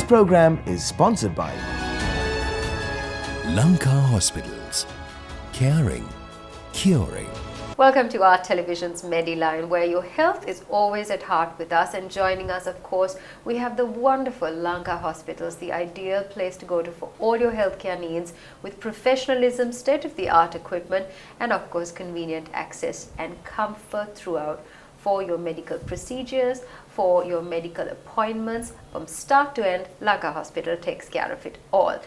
This program is sponsored by Lanka Hospitals. Caring, curing. Welcome to our television's MEDILINE, where your health is always at heart with us. And joining us, of course, we have the wonderful Lanka Hospitals, the ideal place to go to for all your healthcare needs, with professionalism, state-of-the-art equipment, and of course, convenient access and comfort throughout for your medical procedures, for your medical appointments. From start to end, Lanka Hospital takes care of it all.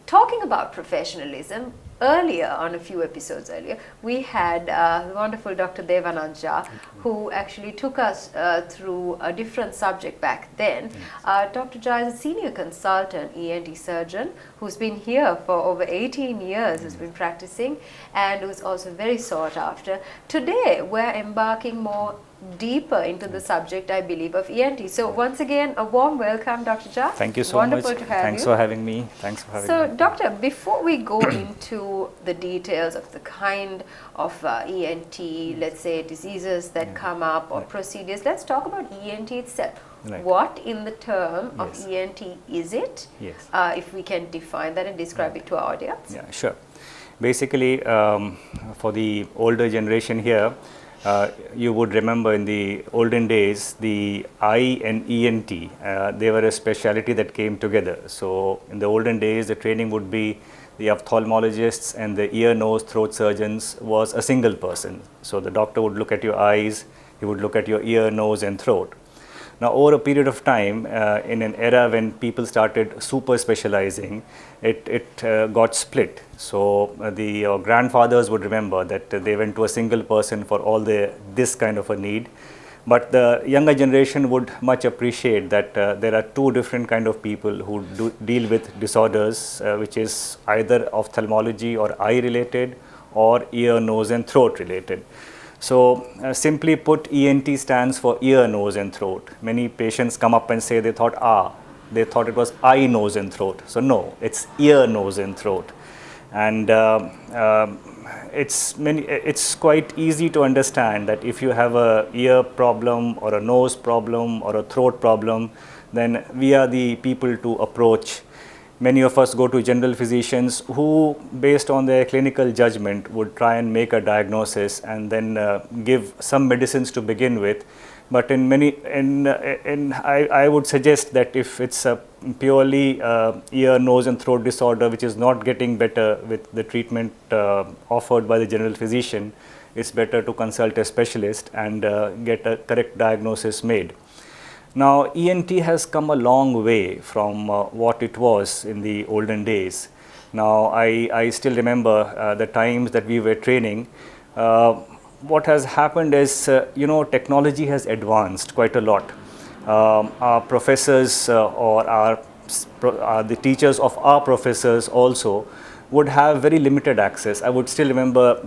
Talking about professionalism, earlier, on a few episodes earlier, we had the wonderful Dr. Devanand, who actually took us through a different subject back then. Dr. Jha is a senior consultant, ENT surgeon, who's been here for over 18 years, has been practicing, and who's also very sought after. Today, we're embarking more deeper into the subject, I believe, of ENT. So once again, a warm welcome, Dr. Jha. Thank you so Wonderful much. To have Thanks you. for having me. Thanks for having me. So, Doctor, before we go into the details of the kind of ENT, let's say, diseases that come up or procedures, let's talk about ENT itself. Right. What in the term of Yes. ENT is it? Yes. If we can define that and describe it to our audience. Yeah, sure. Basically, for the older generation here, you would remember in the olden days, the eye and ENT, they were a specialty that came together. So in the olden days, the training would be the ophthalmologists and the ear, nose, throat surgeons was a single person. So the doctor would look at your eyes, he would look at your ear, nose and throat. Now, over a period of time, in an era when people started super specializing, it got split. So, the grandfathers would remember that they went to a single person for all this kind of a need. But the younger generation would much appreciate that there are two different kind of people who deal with disorders, which is either ophthalmology or eye related or ear, nose and throat related. So, simply put, ENT stands for ear, nose and throat. Many patients come up and say they thought it was eye, nose and throat. So, no, it's ear, nose and throat. And it's quite easy to understand that if you have a ear problem or a nose problem or a throat problem, then we are the people to approach. Many of us go to general physicians who, based on their clinical judgment, would try and make a diagnosis and then give some medicines to begin with. But I would suggest that if it's a purely ear, nose and throat disorder which is not getting better with the treatment offered by the general physician, it's better to consult a specialist and get a correct diagnosis made. Now, ENT has come a long way from what it was in the olden days. Now, I still remember the times that we were training. What has happened is, technology has advanced quite a lot. Our professors or the teachers of our professors also would have very limited access. I would still remember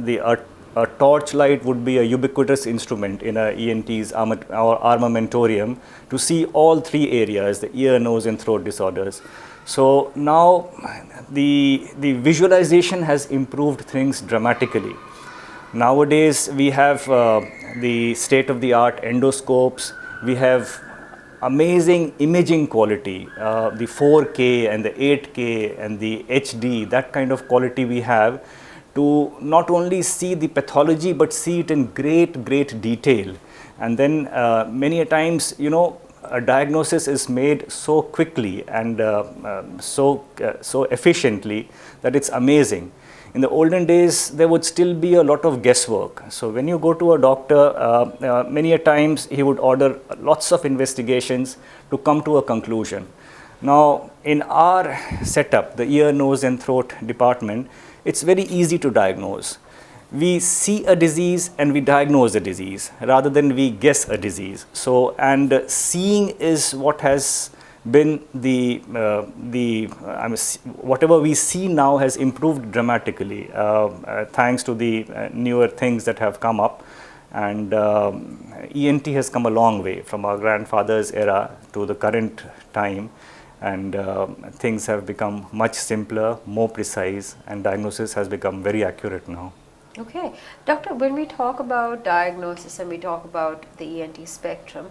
a torchlight would be a ubiquitous instrument in a ENT's armamentarium to see all three areas, the ear, nose and throat disorders. So now the visualization has improved things dramatically. Nowadays we have the state-of-the-art endoscopes, we have amazing imaging quality, the 4K and the 8K and the HD, that kind of quality we have to not only see the pathology but see it in great detail. And then many a times, a diagnosis is made so quickly and so efficiently that it's amazing. In the olden days, there would still be a lot of guesswork. So when you go to a doctor, many a times he would order lots of investigations to come to a conclusion. Now, in our setup, the ear, nose and throat department, it's very easy to diagnose. We see a disease and we diagnose a disease rather than we guess a disease. So, and seeing is what has been whatever we see now has improved dramatically thanks to the newer things that have come up. And ENT has come a long way from our grandfather's era to the current time. And things have become much simpler, more precise, and diagnosis has become very accurate now. Okay. Doctor, when we talk about diagnosis and we talk about the ENT spectrum,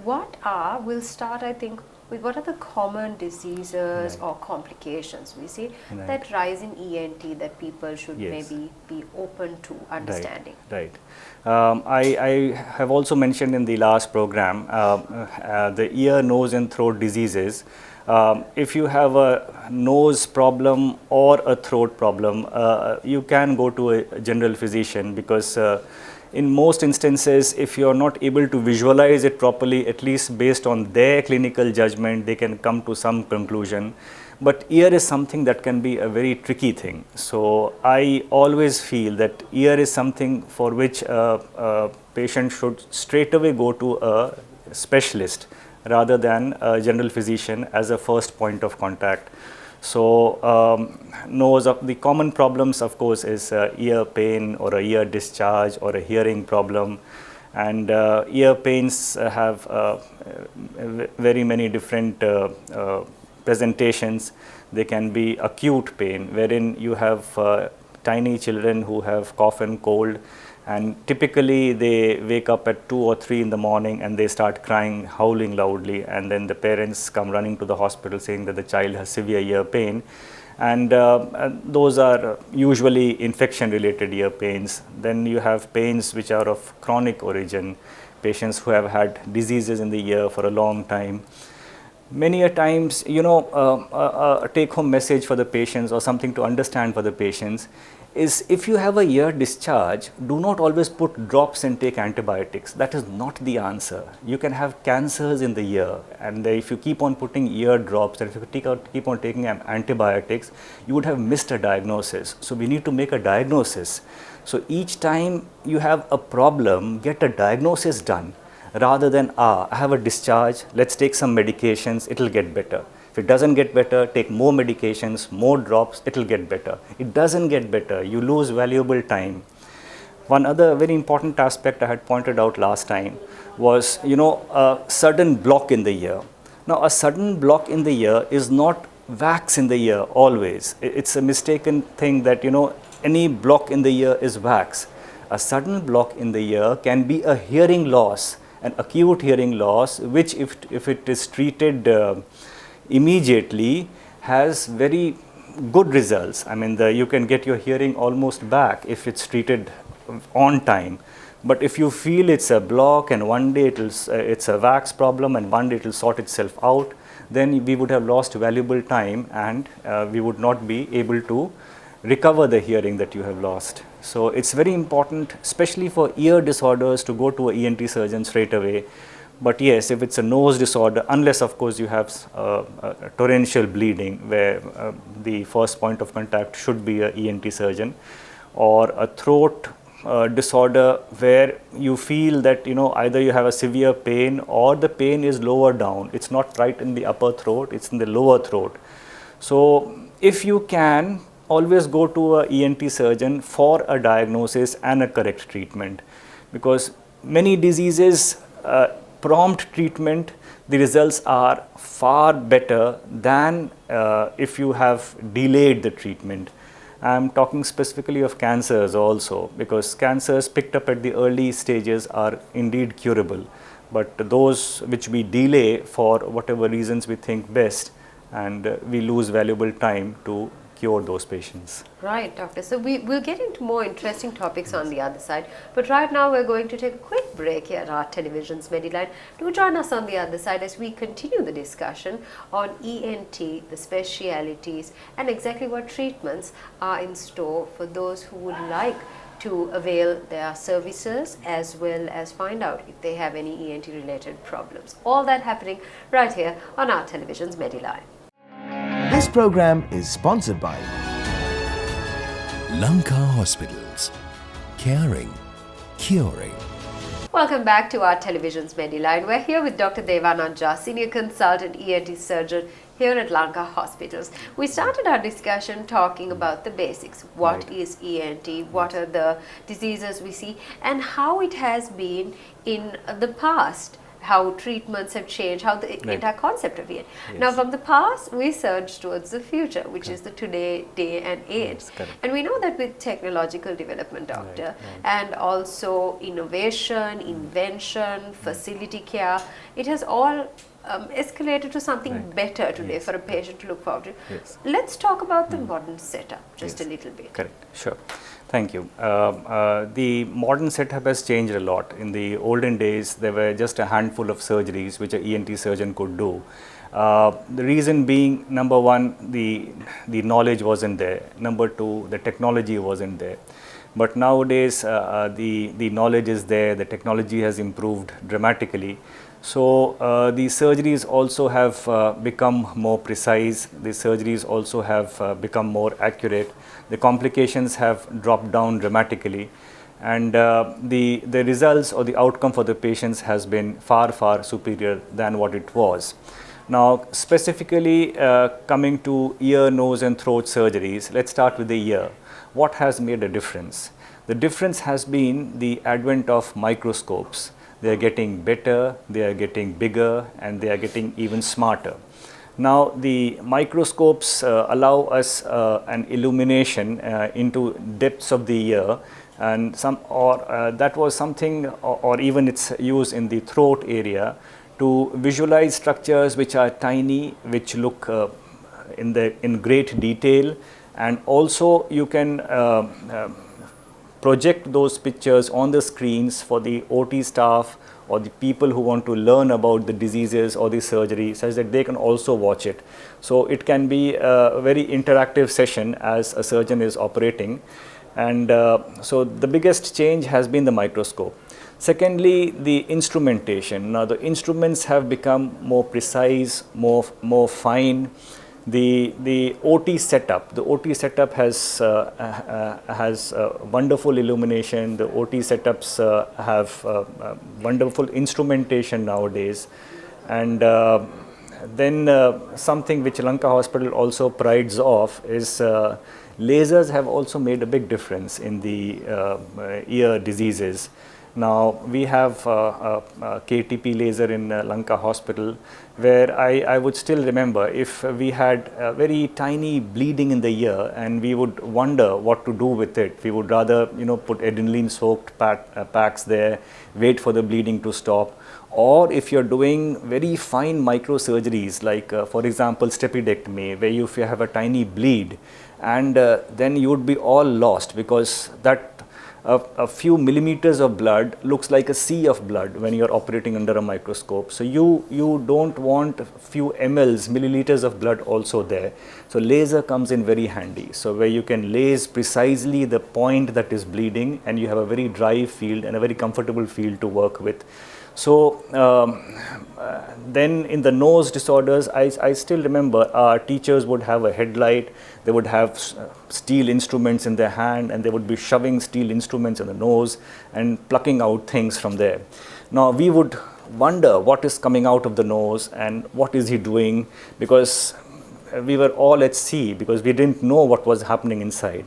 we'll start, I think, with what are the common diseases Right. or complications we see Right. that rise in ENT that people should Yes. maybe be open to understanding? Right. I have also mentioned in the last program the ear, nose, and throat diseases. If you have a nose problem or a throat problem, you can go to a general physician because in most instances, if you are not able to visualize it properly, at least based on their clinical judgment, they can come to some conclusion. But ear is something that can be a very tricky thing. So I always feel that ear is something for which a patient should straight away go to a specialist rather than a general physician as a first point of contact. So nose, of the common problems of course is ear pain or a ear discharge or a hearing problem, and ear pains have very many different presentations. They can be acute pain wherein you have tiny children who have cough and cold, and typically they wake up at 2 or 3 in the morning and they start crying, howling loudly, and then the parents come running to the hospital saying that the child has severe ear pain, and those are usually infection related ear pains. Then you have pains which are of chronic origin, patients who have had diseases in the ear for a long time. Many a times, a take-home message for the patients or something to understand for the patients is, if you have a ear discharge, do not always put drops and take antibiotics. That is not the answer. You can have cancers in the ear, and if you keep on putting ear drops and if you keep on taking antibiotics, you would have missed a diagnosis. So we need to make a diagnosis. So each time you have a problem, get a diagnosis done, rather than, I have a discharge, let's take some medications, it will get better. If it doesn't get better, take more medications, more drops, it will get better. It doesn't get better, you lose valuable time. One other very important aspect I had pointed out last time was, a sudden block in the ear. Now, a sudden block in the ear is not wax in the ear always. It's a mistaken thing that, any block in the ear is wax. A sudden block in the ear can be a hearing loss, an acute hearing loss, which if it is treated immediately has very good results. I mean, you can get your hearing almost back if it's treated on time. But if you feel it's a block and one day it's a wax problem and one day it will sort itself out, then we would have lost valuable time, and we would not be able to recover the hearing that you have lost. So it's very important, especially for ear disorders, to go to an ENT surgeon straight away. But yes, if it's a nose disorder, unless of course you have a torrential bleeding where the first point of contact should be an ENT surgeon, or a throat disorder where you feel that either you have a severe pain or the pain is lower down. It's not right in the upper throat, it's in the lower throat. So if you can, always go to a ENT surgeon for a diagnosis and a correct treatment, because many diseases, prompt treatment, the results are far better than if you have delayed the treatment. I am talking specifically of cancers also, because cancers picked up at the early stages are indeed curable, but those which we delay for whatever reasons we think best, and we lose valuable time to cure those patients. Right, doctor. So we'll get into more interesting topics on the other side. But right now we're going to take a quick break here at our television's MEDILINE. Do join us on the other side as we continue the discussion on ENT, the specialities, and exactly what treatments are in store for those who would like to avail their services, as well as find out if they have any ENT related problems. All that happening right here on our television's MEDILINE. This program is sponsored by Lanka Hospitals. Caring, curing. Welcome back to our television's MEDILINE. We're here with Dr. Devanand, Senior Consultant ENT Surgeon here at Lanka Hospitals. We started our discussion talking about the basics. What is ENT? What are the diseases we see? And how it has been in the past. How treatments have changed, how the entire concept of ENT. Yes. Now, from the past, we surge towards the future, which is the today, day and age. Yes, and we know that with technological development, doctor, and also innovation, invention, facility care, it has all escalated to something Right. better today Yes. for a patient to look forward to. Yes. Let's talk about the modern setup just Yes. a little bit. Correct. Sure. Thank you. The modern setup has changed a lot. In the olden days, there were just a handful of surgeries which an ENT surgeon could do. The reason being, number one, the knowledge wasn't there. Number two, the technology wasn't there. But nowadays, the knowledge is there. The technology has improved dramatically. So the surgeries also have become more precise. The surgeries also have become more accurate. The complications have dropped down dramatically, and the results or the outcome for the patients has been far superior than what it was. Now, specifically coming to ear, nose, and throat surgeries, let's start with the ear. What has made a difference? The difference has been the advent of microscopes. They are getting better, they are getting bigger, and they are getting even smarter. Now, the microscopes allow us an illumination into depths of the ear, and that was something, or even its use in the throat area, to visualize structures which are tiny, which look in great detail, and also you can project those pictures on the screens for the OT staff or the people who want to learn about the diseases or the surgery, such that they can also watch it. So it can be a very interactive session as a surgeon is operating. And so the biggest change has been the microscope. Secondly, the instrumentation. Now the instruments have become more precise, more fine. The OT setup. The OT setup has wonderful illumination. The OT setups have wonderful instrumentation nowadays, and then something which Lanka Hospital also prides of is lasers have also made a big difference in the ear diseases. Now we have a KTP laser in Lanka Hospital, where I would still remember if we had a very tiny bleeding in the ear and we would wonder what to do with it. We would rather put adrenaline soaked packs there, wait for the bleeding to stop. Or if you're doing very fine microsurgeries, like for example stapedectomy, where if you have a tiny bleed, and then you would be all lost, because that a few millimeters of blood looks like a sea of blood when you're operating under a microscope. So you don't want a few milliliters of blood also there. So laser comes in very handy. So where you can lase precisely the point that is bleeding, and you have a very dry field and a very comfortable field to work with. So then in the nose disorders, I still remember our teachers would have a headlight, they would have steel instruments in their hand, and they would be shoving steel instruments in the nose and plucking out things from there. Now we would wonder what is coming out of the nose and what is he doing, because we were all at sea, because we didn't know what was happening inside.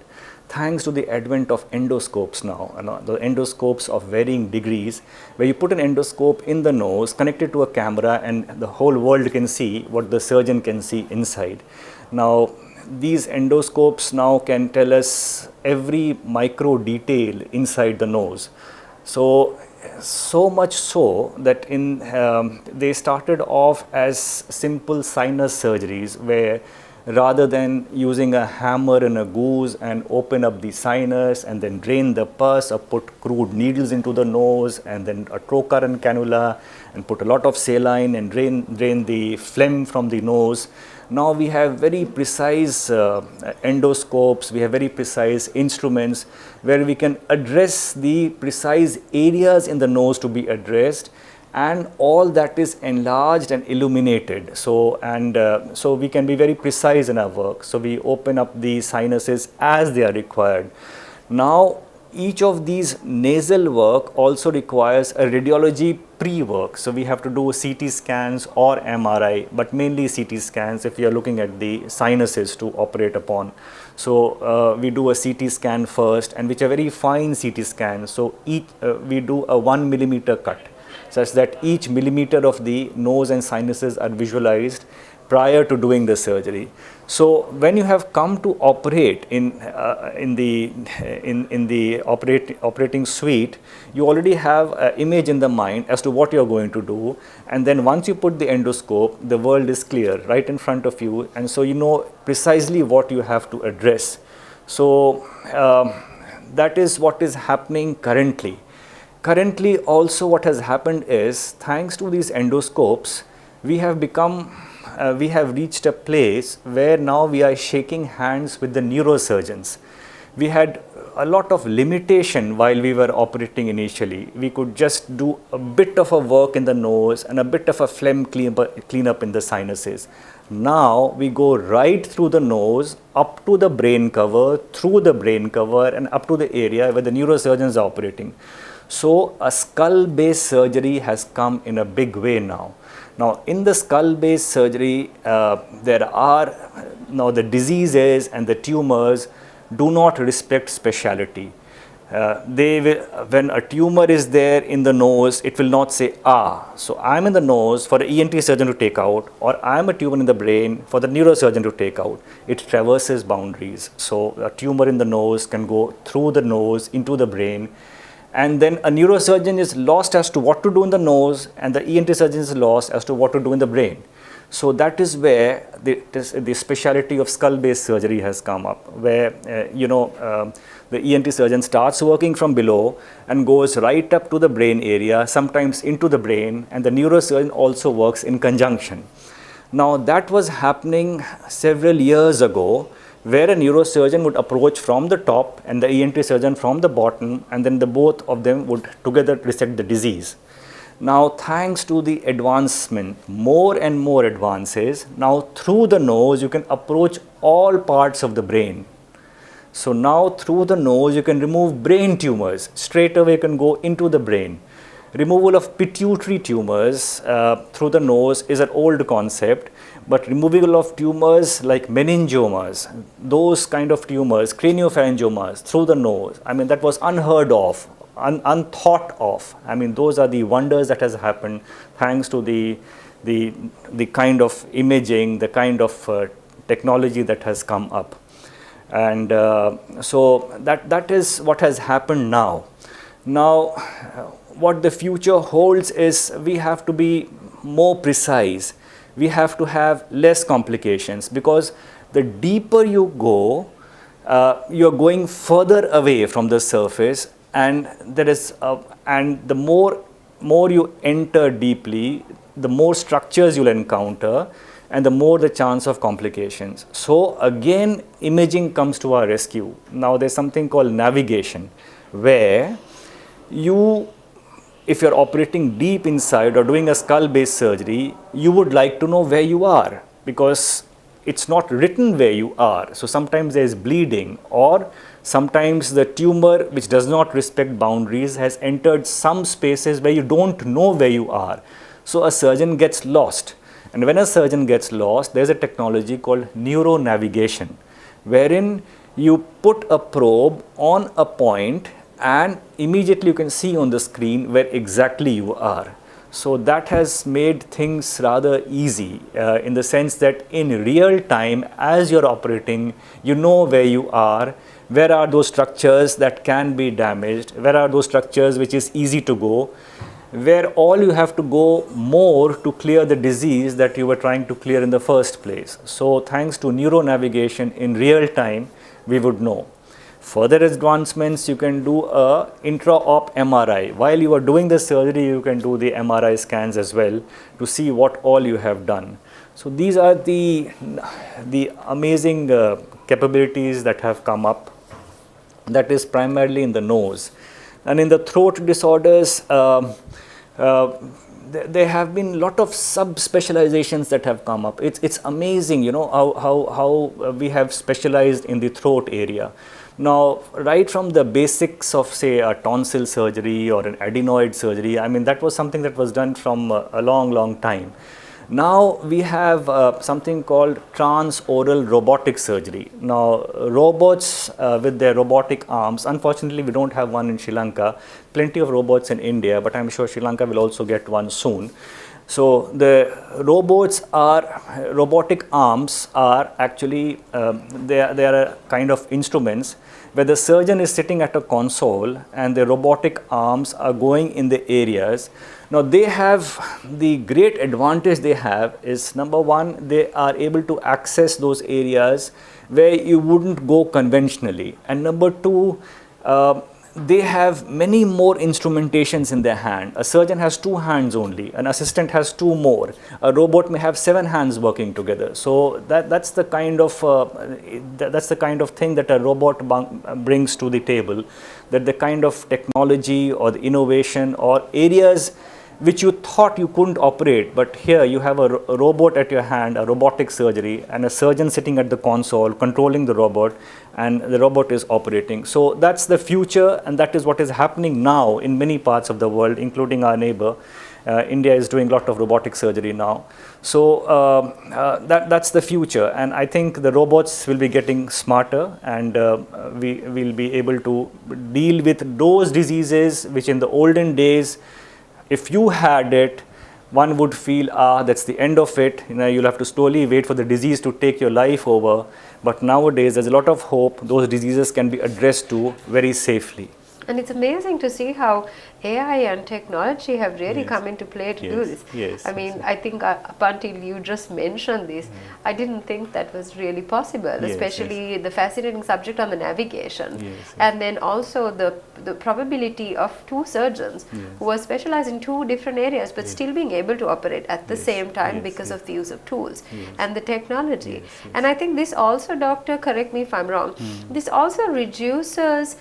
Thanks to the advent of endoscopes now, the endoscopes of varying degrees, where you put an endoscope in the nose, connected to a camera, and the whole world can see what the surgeon can see inside. Now, these endoscopes now can tell us every micro detail inside the nose. So much so that they started off as simple sinus surgeries, where rather than using a hammer and a goose and open up the sinus and then drain the pus, or put crude needles into the nose and then a trocar and cannula and put a lot of saline and drain the phlegm from the nose. Now we have very precise endoscopes, we have very precise instruments where we can address the precise areas in the nose to be addressed, and all that is enlarged and illuminated. So we can be very precise in our work. So we open up the sinuses as they are required. Now each of these nasal work also requires a radiology pre-work. So we have to do CT scans or MRI, but mainly CT scans if you are looking at the sinuses to operate upon. So we do a CT scan first, and which are very fine CT scans. So we do a 1 millimeter cut, such that each millimeter of the nose and sinuses are visualized, prior to doing the surgery. So when you have come to operate in the operating suite, you already have an image in the mind as to what you are going to do, and then once you put the endoscope, the world is clear right in front of you, and so you know precisely what you have to address. So that is what is happening currently. Currently also what has happened is, thanks to these endoscopes, we have reached a place where now we are shaking hands with the neurosurgeons. We had a lot of limitation while we were operating initially. We could just do a bit of a work in the nose and a bit of a phlegm cleanup in the sinuses. Now we go right through the nose, up to the brain cover, through the brain cover, and up to the area where the neurosurgeons are operating. So a skull-based surgery has come in a big way now. Now, in the skull-based surgery, there are now the diseases and the tumors do not respect speciality. When a tumor is there in the nose, it will not say, so I'm in the nose for an ENT surgeon to take out, or I'm a tumor in the brain for the neurosurgeon to take out. It traverses boundaries. So a tumor in the nose can go through the nose into the brain, and then a neurosurgeon is lost as to what to do in the nose, and the ENT surgeon is lost as to what to do in the brain. So that is where the speciality of skull-based surgery has come up, where the ENT surgeon starts working from below and goes right up to the brain area, sometimes into the brain, and the neurosurgeon also works in conjunction. Now that was happening several years ago, where a neurosurgeon would approach from the top and the ENT surgeon from the bottom, and then the both of them would together resect the disease. Now, thanks to the advancement, more and more advances, now through the nose you can approach all parts of the brain. So now through the nose you can remove brain tumors, straight away you can go into the brain. Removal of pituitary tumors through the nose is an old concept, but removal of tumors like meningiomas, those kind of tumors, craniopharyngiomas through the nose, I mean that was unheard of, unthought of. I mean those are the wonders that has happened thanks to the kind of imaging, the kind of technology that has come up. And so that is what has happened now. Now, what the future holds is we have to be more precise. We have to have less complications, because the deeper you go, you're going further away from the surface, and the more you enter deeply, the more structures you'll encounter, and the more the chance of complications. So again, imaging comes to our rescue. Now there's something called navigation, where if you're operating deep inside or doing a skull-based surgery, you would like to know where you are, because it's not written where you are. So sometimes there's bleeding, or sometimes the tumor, which does not respect boundaries, has entered some spaces where you don't know where you are. So a surgeon gets lost. And when a surgeon gets lost, there's a technology called Neuro Navigation, wherein you put a probe on a point and immediately you can see on the screen where exactly you are. So that has made things rather easy in the sense that in real time, as you're operating, you know where you are, where are those structures that can be damaged, where are those structures which is easy to go, where all you have to go more to clear the disease that you were trying to clear in the first place. So thanks to Neuro Navigation, in real time, we would know. Further advancements, you can do a intra-op MRI. While you are doing the surgery, you can do the MRI scans as well to see what all you have done. So these are the amazing capabilities that have come up. That is primarily in the nose. And in the throat disorders, there have been a lot of sub-specializations that have come up. It's amazing, you know, how we have specialized in the throat area. Now, right from the basics of, say, a tonsil surgery or an adenoid surgery, I mean, that was something that was done from a long time. Now, we have something called transoral robotic surgery. Now, robots with their robotic arms, unfortunately, we don't have one in Sri Lanka. Plenty of robots in India, but I'm sure Sri Lanka will also get one soon. So the robotic arms are actually, they are a kind of instruments where the surgeon is sitting at a console and the robotic arms are going in the areas. Now they have, the great advantage they have is, number one, they are able to access those areas where you wouldn't go conventionally, and number two, they have many more instrumentations in their hand. A surgeon has 2 hands only, an assistant has 2 more, a robot may have 7 hands working together. So that's the kind of thing that a robot brings to the table, that the kind of technology or the innovation or areas which you thought you couldn't operate, but here you have a robot at your hand, a robotic surgery, and a surgeon sitting at the console controlling the robot, and the robot is operating. So that's the future, and that is what is happening now in many parts of the world, including our neighbor. India is doing a lot of robotic surgery now. So that's the future, and I think the robots will be getting smarter, and we will be able to deal with those diseases which in the olden days, if you had it, one would feel, that's the end of it. You'll have to slowly wait for the disease to take your life over. But nowadays, there's a lot of hope. Those diseases can be addressed to very safely. And it's amazing to see how AI and technology have really come into play to do this. Yes, I mean, I think up until you just mentioned this, I didn't think that was really possible, especially the fascinating subject on the navigation. And then also the probability of 2 surgeons who are specialized in 2 different areas but still being able to operate at the same time because of the use of tools and the technology. And I think this also, doctor, correct me if I'm wrong, this also reduces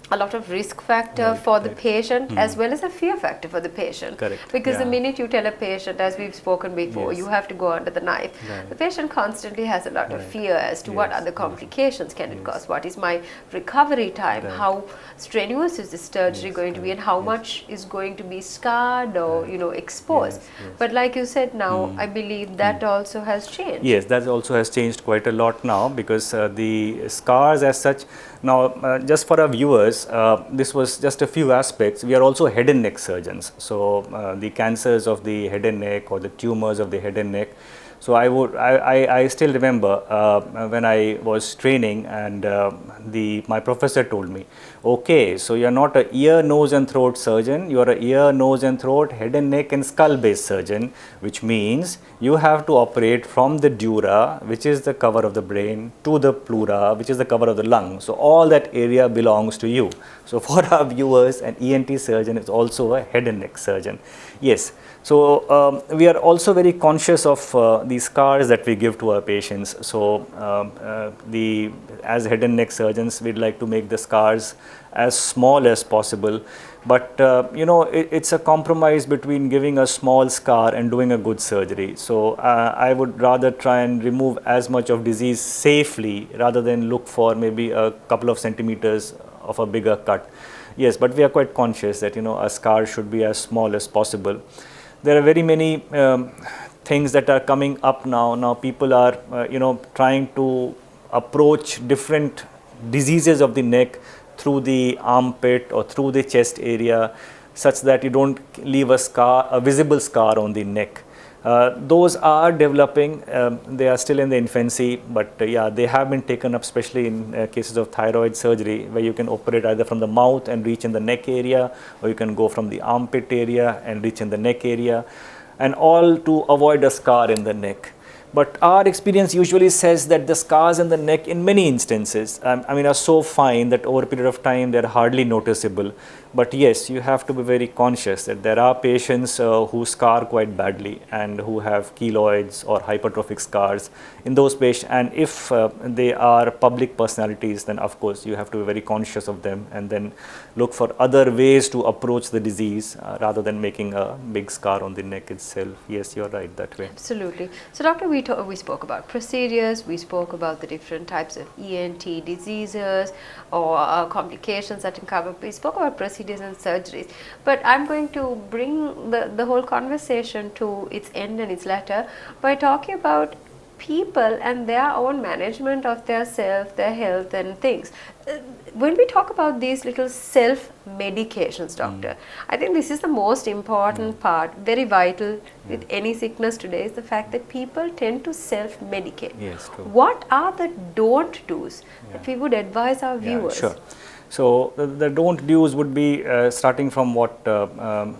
a lot of risk factor for the patient as well as a fear factor for the patient. Correct. Because the minute you tell a patient, as we've spoken before, you have to go under the knife, the patient constantly has a lot of fear as to what other complications can it cause, what is my recovery time, how strenuous is this surgery going to be, and how much is going to be scarred or exposed. But like you said now, I believe that also has changed. Yes, that also has changed quite a lot now, because the scars as such, now just for our viewers, this was just a few aspects. We are also head and neck surgeons. So the cancers of the head and neck or the tumors of the head and neck. So I still remember when I was training, and my professor told me, okay, so you're not a ear, nose and throat surgeon, you are a ear, nose and throat, head and neck and skull based surgeon, which means you have to operate from the dura, which is the cover of the brain, to the pleura, which is the cover of the lung. So all that area belongs to you. So for our viewers, an ENT surgeon is also a head and neck surgeon. Yes. So we are also very conscious of the scars that we give to our patients. So as head and neck surgeons, we'd like to make the scars as small as possible. But it's a compromise between giving a small scar and doing a good surgery. So I would rather try and remove as much of disease safely rather than look for maybe a couple of centimeters of a bigger cut. Yes, but we are quite conscious that a scar should be as small as possible. There are very many things that are coming up now. Now people are trying to approach different diseases of the neck through the armpit or through the chest area, such that you don't leave a visible scar on the neck. Those are developing. They are still in the infancy, but they have been taken up, especially in cases of thyroid surgery, where you can operate either from the mouth and reach in the neck area, or you can go from the armpit area and reach in the neck area, and all to avoid a scar in the neck. But our experience usually says that the scars in the neck, in many instances, are so fine that over a period of time they are hardly noticeable. But yes, you have to be very conscious that there are patients who scar quite badly and who have keloids or hypertrophic scars in those patients. And if they are public personalities, then of course you have to be very conscious of them and then look for other ways to approach the disease rather than making a big scar on the neck itself. Yes, you're right that way. Absolutely. So doctor, we spoke about procedures, we spoke about the different types of ENT diseases or complications that can come up. We spoke about procedures and surgeries, but I'm going to bring the whole conversation to its end and its latter by talking about people and their own management of their self, their health and things. When we talk about these little self-medications, doctor, I think this is the most important part, very vital with any sickness today, is the fact that people tend to self-medicate. Yes, true. What are the don't do's that we would advise our viewers? Sure. So, the don't do's would be starting from what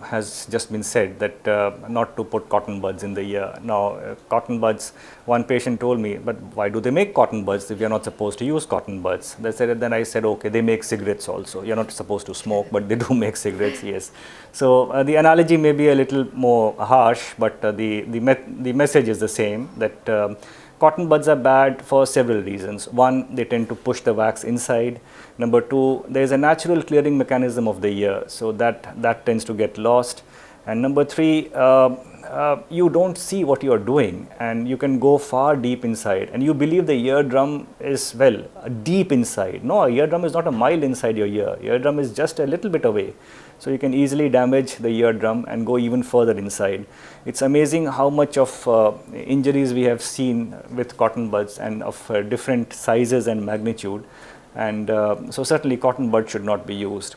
has just been said, that not to put cotton buds in the ear. Now, cotton buds, one patient told me, but why do they make cotton buds if you are not supposed to use cotton buds? Then I said, okay, they make cigarettes also. You are not supposed to smoke, but they do make cigarettes, yes. So, the analogy may be a little more harsh, but the message is the same, that cotton buds are bad for several reasons. One, they tend to push the wax inside. Number two, there is a natural clearing mechanism of the ear, so that tends to get lost. And number three, you don't see what you are doing, and you can go far deep inside, and you believe the eardrum is, well, deep inside. No, a eardrum is not a mile inside your ear. Eardrum is just a little bit away. So you can easily damage the eardrum and go even further inside. It's amazing how much of injuries we have seen with cotton buds, and of different sizes and magnitude. And so certainly cotton bud should not be used.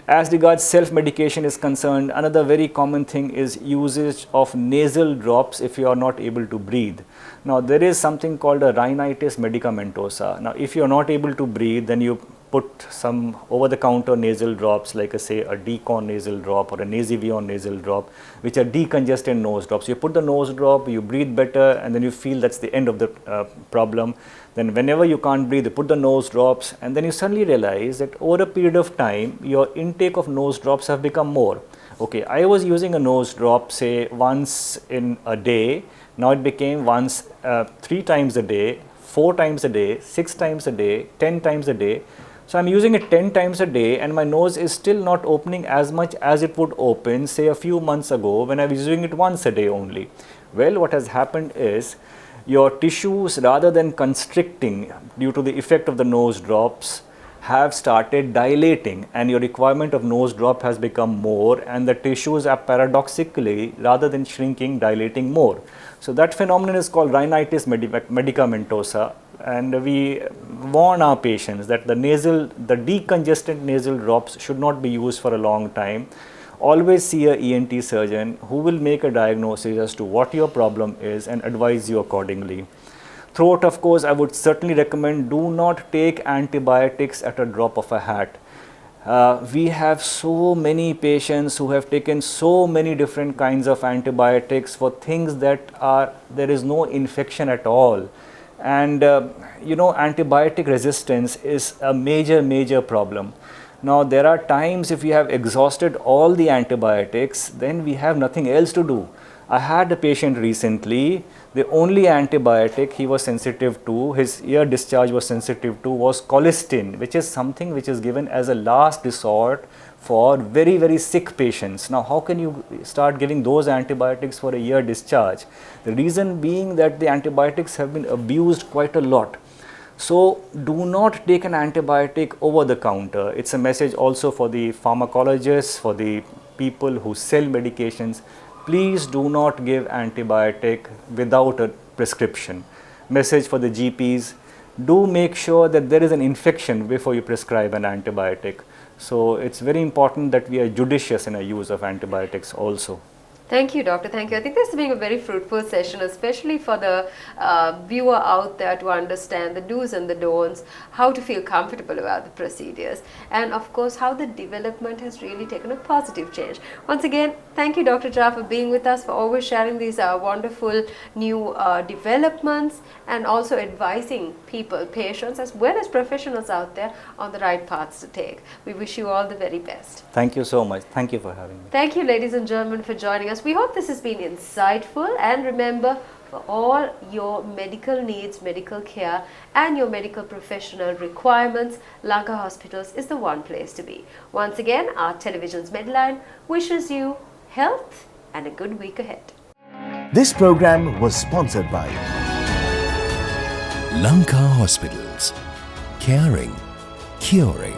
As regards self-medication is concerned, another very common thing is usage of nasal drops if you are not able to breathe. Now, there is something called a rhinitis medicamentosa. Now, if you are not able to breathe, then you put some over-the-counter nasal drops, like say a Decon nasal drop or a Nazivion nasal drop, which are decongestant nose drops. You put the nose drop, you breathe better, and then you feel that's the end of the problem. Then whenever you can't breathe, you put the nose drops, and then you suddenly realize that over a period of time, your intake of nose drops have become more. Okay, I was using a nose drop, say once in a day. Now it became once 3 times a day, 4 times a day, 6 times a day, 10 times a day. So I'm using it 10 times a day, and my nose is still not opening as much as it would open, say a few months ago when I was using it once a day only. Well, what has happened is, your tissues, rather than constricting due to the effect of the nose drops, have started dilating, and your requirement of nose drop has become more, and the tissues are paradoxically, rather than shrinking, dilating more. So that phenomenon is called rhinitis medicamentosa, and we warn our patients that the decongestant nasal drops should not be used for a long time. Always see a ENT surgeon who will make a diagnosis as to what your problem is and advise you accordingly. Throat, of course, I would certainly recommend, do not take antibiotics at a drop of a hat. We have so many patients who have taken so many different kinds of antibiotics for things that there is no infection at all. And antibiotic resistance is a major problem. Now, there are times if we have exhausted all the antibiotics, then we have nothing else to do. I had a patient recently, the only antibiotic he was sensitive to, his ear discharge was sensitive to, was colistin, which is something which is given as a last resort for very sick patients. Now, how can you start giving those antibiotics for a ear discharge? The reason being that the antibiotics have been abused quite a lot. So, do not take an antibiotic over the counter. It's a message also for the pharmacologists, for the people who sell medications. Please do not give antibiotic without a prescription. Message for the GPs, do make sure that there is an infection before you prescribe an antibiotic. So, it's very important that we are judicious in our use of antibiotics also. Thank you, Doctor. Thank you. I think this has been a very fruitful session, especially for the viewer out there to understand the do's and the don'ts, how to feel comfortable about the procedures, and of course, how the development has really taken a positive change. Once again, thank you, Dr. Jha, for being with us, for always sharing these wonderful new developments, and also advising people, patients, as well as professionals out there on the right paths to take. We wish you all the very best. Thank you so much. Thank you for having me. Thank you, ladies and gentlemen, for joining us. We hope this has been insightful, and remember, for all your medical needs, medical care and your medical professional requirements, Lanka Hospitals is the one place to be. Once again, our television's MEDILINE wishes you health and a good week ahead. This program was sponsored by Lanka Hospitals. Caring, curing.